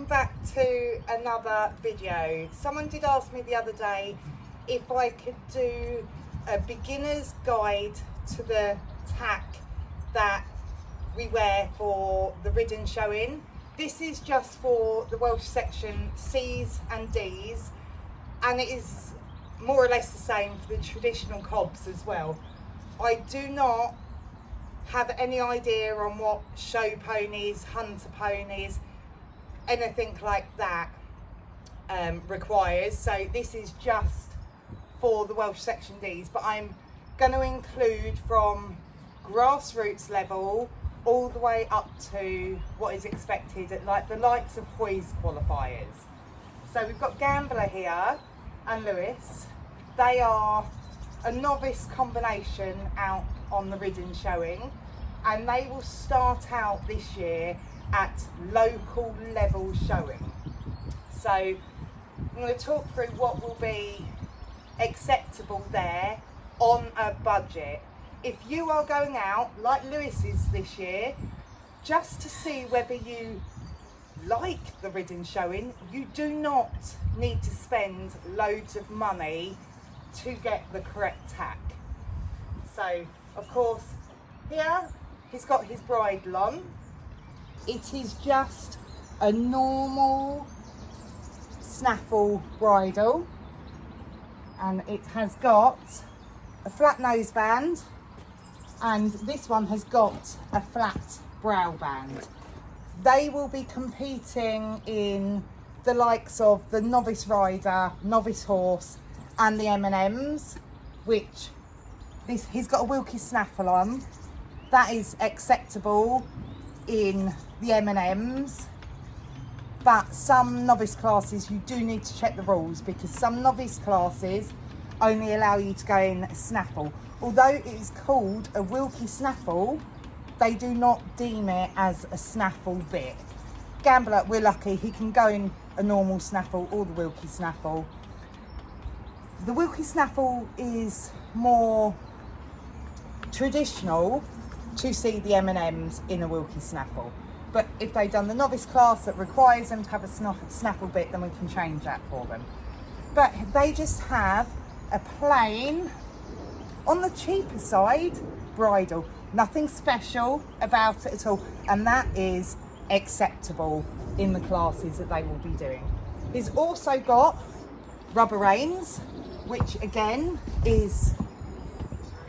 welcome back to another video. Someone did ask me the other day if I could do a beginner's guide to the tack that we wear for the Ridden showing. This is just for the Welsh section C's and D's, and it is more or less the same for the traditional cobs as well. I do not have any idea on what show ponies, hunter ponies, anything like that requires. So this is just for the Welsh section D's, but I'm going to include from grassroots level all the way up to what is expected at like the likes of Hoy's qualifiers. So we've got Gambler here and Lewis. They are a novice combination out on the Ridden showing, and they will start out this year at local level showing. So I'm going to talk through what will be acceptable there on a budget. If you are going out like Lewis is this year, just to see whether you like the Ridden showing, you do not need to spend loads of money to get the correct tack. So of course here he's got his bridle on. It is just a normal snaffle bridle, and it has got a flat noseband, and this one has got a flat brow band. They will be competing in the likes of the novice rider, novice horse, and the M&Ms, which he's got a Wilkie snaffle on. That is acceptable in the M&Ms, but some novice classes you do need to check the rules, because some novice classes only allow you to go in a snaffle. Although it is called a Wilkie snaffle, they do not deem it as a snaffle bit. Gambler, we're lucky, he can go in a normal snaffle or the Wilkie snaffle. The Wilkie snaffle is more traditional to see the M&Ms in a Wilkie snaffle, but if they've done the novice class that requires them to have a snaffle bit, then we can change that for them. But they just have a plain, on the cheaper side, bridle. Nothing special about it at all, and that is acceptable in the classes that they will be doing. He's also got rubber reins, which again is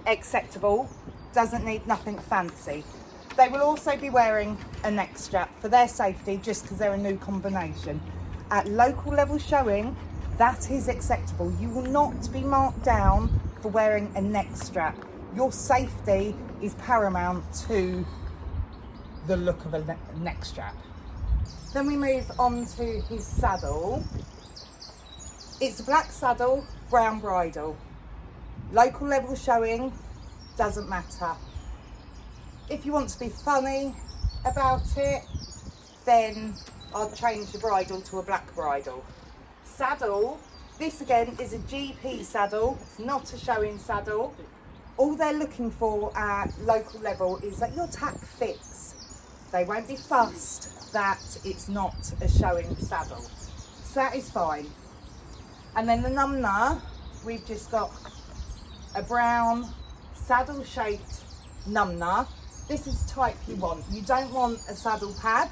acceptable, doesn't need nothing fancy. They will also be wearing a neck strap for their safety, just because they're a new combination. At local level showing, that is acceptable. You will not be marked down for wearing a neck strap. Your safety is paramount to the look of a neck strap. Then we move on to his saddle. It's a black saddle, brown bridle. Local level showing, doesn't matter. If you want to be funny about it, then I'll change the bridle to a black bridle. Saddle, this again is a GP saddle, it's not a showing saddle. All they're looking for at local level is that your tack fits. They won't be fussed that it's not a showing saddle. So that is fine. And then the numna, we've just got a brown saddle shaped numna. This is the type you want. You don't want a saddle pad.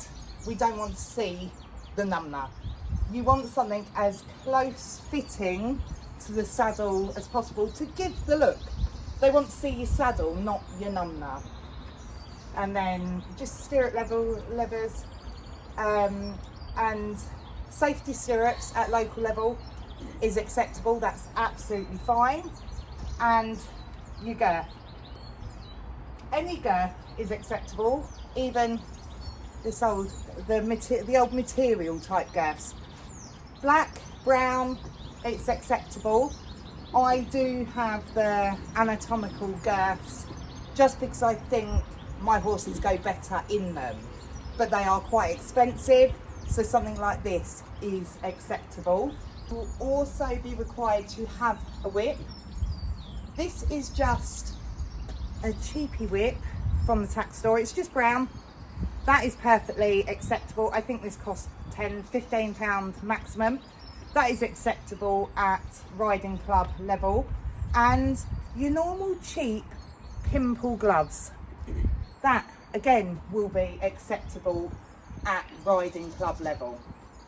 We don't want to see the numna. You want something as close fitting to the saddle as possible to give the look. They want to see your saddle, not your numna. And then just stirrup levers and safety stirrups at local level is acceptable. That's absolutely fine. And your girth. Any girth is acceptable, even the old material type girths. Black, brown, it's acceptable. I do have the anatomical girths just because I think my horses go better in them, but they are quite expensive, so something like this is acceptable. Will also be required to have a whip. This is just a cheapy whip from the tack store. It's just brown. That is perfectly acceptable. I think this costs £10–15 maximum. That is acceptable at riding club level. And your normal cheap pimple gloves, that again will be acceptable at riding club level.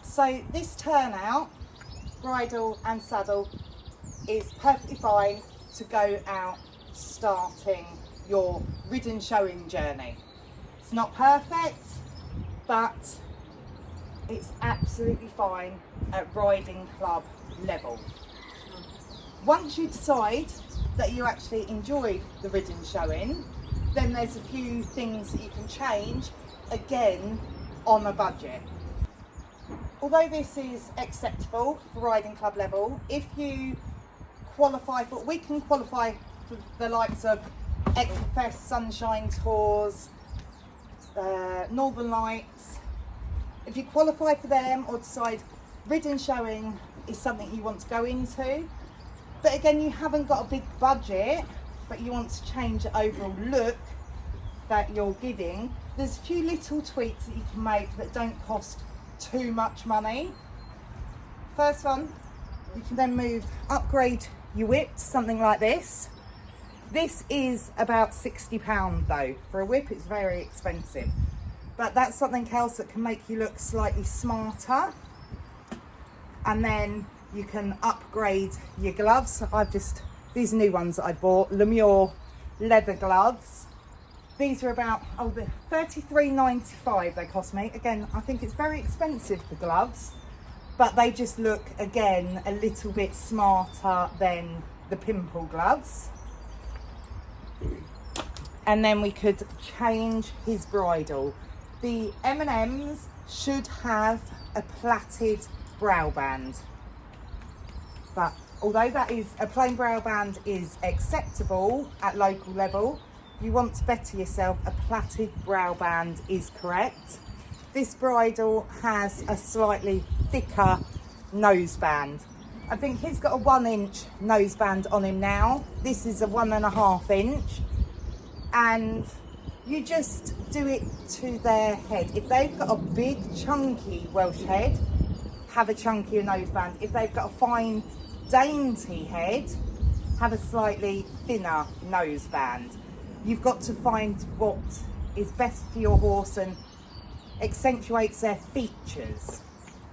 So this turnout, bridle and saddle, is perfectly fine to go out starting your ridden showing journey. It's not perfect, but it's absolutely fine at riding club level. Once you decide that you actually enjoy the ridden showing, then there's a few things that you can change, again, on a budget. Although this is acceptable for riding club level, if you qualify for, we can qualify for the likes of Equifest, Sunshine Tours, Northern Lights. If you qualify for them or decide ridden showing is something you want to go into, but again you haven't got a big budget, but you want to change the overall look that you're giving, there's a few little tweaks that you can make that don't cost too much money. First one, you can then upgrade your whip to something like this. This is about £60 though. For a whip it's very expensive, but that's something else that can make you look slightly smarter. And then you can upgrade your gloves. These are new ones that I bought, Lemure leather gloves. These are about, they're $33.95 they cost me. Again, I think it's very expensive for gloves, but they just look, again, a little bit smarter than the pimple gloves. And then we could change his bridle. The M&Ms should have a plaited brow band, but although that is a plain brow band is acceptable at local level, you want to better yourself, a plaited brow band is correct. This bridle has a slightly thicker noseband. I think he's got a 1 inch noseband on him now. This is a 1.5 inch. And you just do it to their head. If they've got a big chunky Welsh head, have a chunkier noseband. If they've got a fine dainty head, have a slightly thinner noseband. You've got to find what is best for your horse and accentuates their features.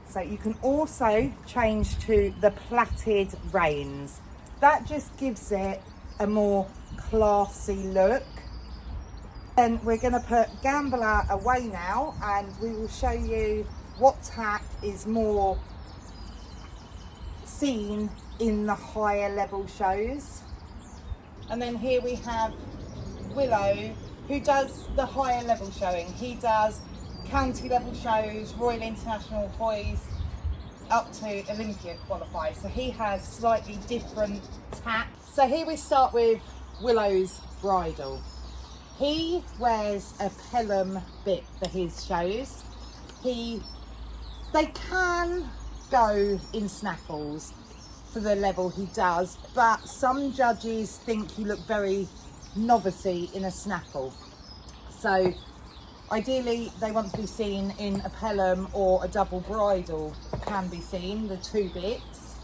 So you can also change to the plaited reins. That just gives it a more classy look. And we're going to put Gambler away now, and we will show you what tack is more seen in the higher level shows. And then here we have Willow, who does the higher level showing. He does county level shows, Royal International Hoys, up to Olympia qualifiers. So he has slightly different tack. So here we start with Willow's bridle. He wears a Pelham bit for his shows. They can go in snaffles for the level he does, but some judges think you look very novice-y in a snaffle. So ideally they want to be seen in a Pelham, or a double bridle can be seen, the 2 bits.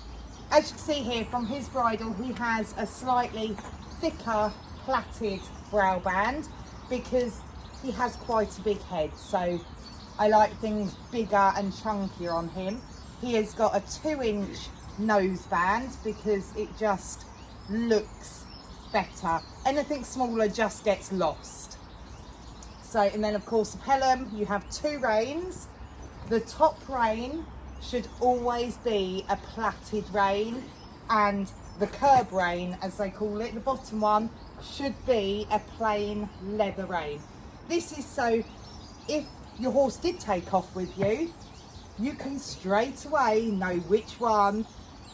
As you can see here from his bridle, he has a slightly thicker plaited brow band because he has quite a big head, so I like things bigger and chunkier on him. He has got a 2 inch noseband because it just looks better. Anything smaller just gets lost. So, and then of course the Pelham, you have 2 reins. The top rein should always be a plaited rein, and the curb rein, as they call it, the bottom one, should be a plain leather rein. This is so if your horse did take off with you, you can straight away know which one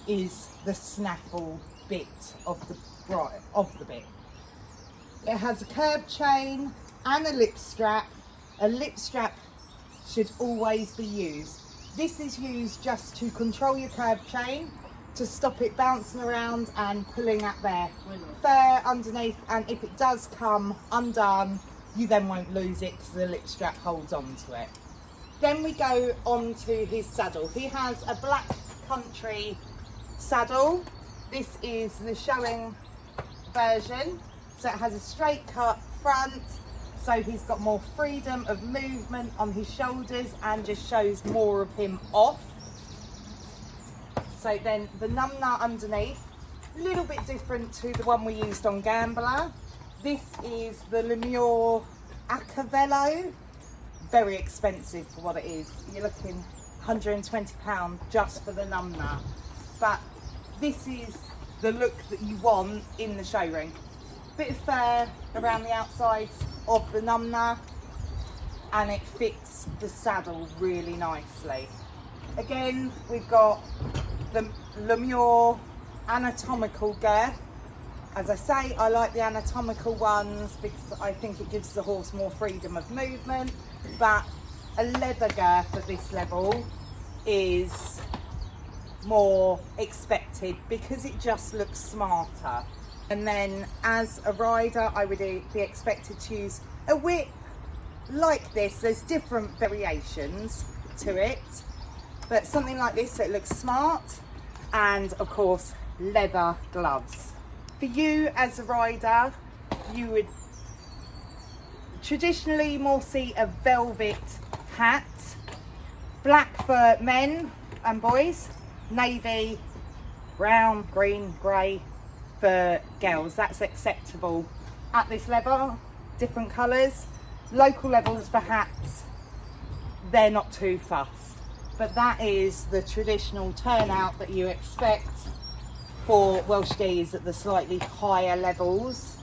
is the snaffle bit of the bit. It has a curb chain and a lip strap. A lip strap should always be used. This is used just to control your curb chain, to stop it bouncing around and pulling at their fur underneath, and if it does come undone, you then won't lose it because the lip strap holds on to it. Then we go on to his saddle. He has a black country saddle. This is the showing version. So it has a straight cut front, so he's got more freedom of movement on his shoulders and just shows more of him off. So then the numnah underneath, a little bit different to the one we used on Gambler. This is the Lemure Acavello. Very expensive for what it is. You're looking £120 just for the numnah. But this is the look that you want in the showring. Bit of fur around the outsides of the numnah, and it fits the saddle really nicely. Again, we've got the Lemure anatomical girth. As I say, I like the anatomical ones because I think it gives the horse more freedom of movement, but a leather girth at this level is more expected because it just looks smarter. And then as a rider, I would be expected to use a whip like this. There's different variations to it, but something like this, so it looks smart. And of course, leather gloves. For you as a rider, you would traditionally more see a velvet hat, black for men and boys, navy, brown, green, grey for girls. That's acceptable at this level. Different colours. Local levels for hats, they're not too fussed, but that is the traditional turnout that you expect for Welsh geese at the slightly higher levels.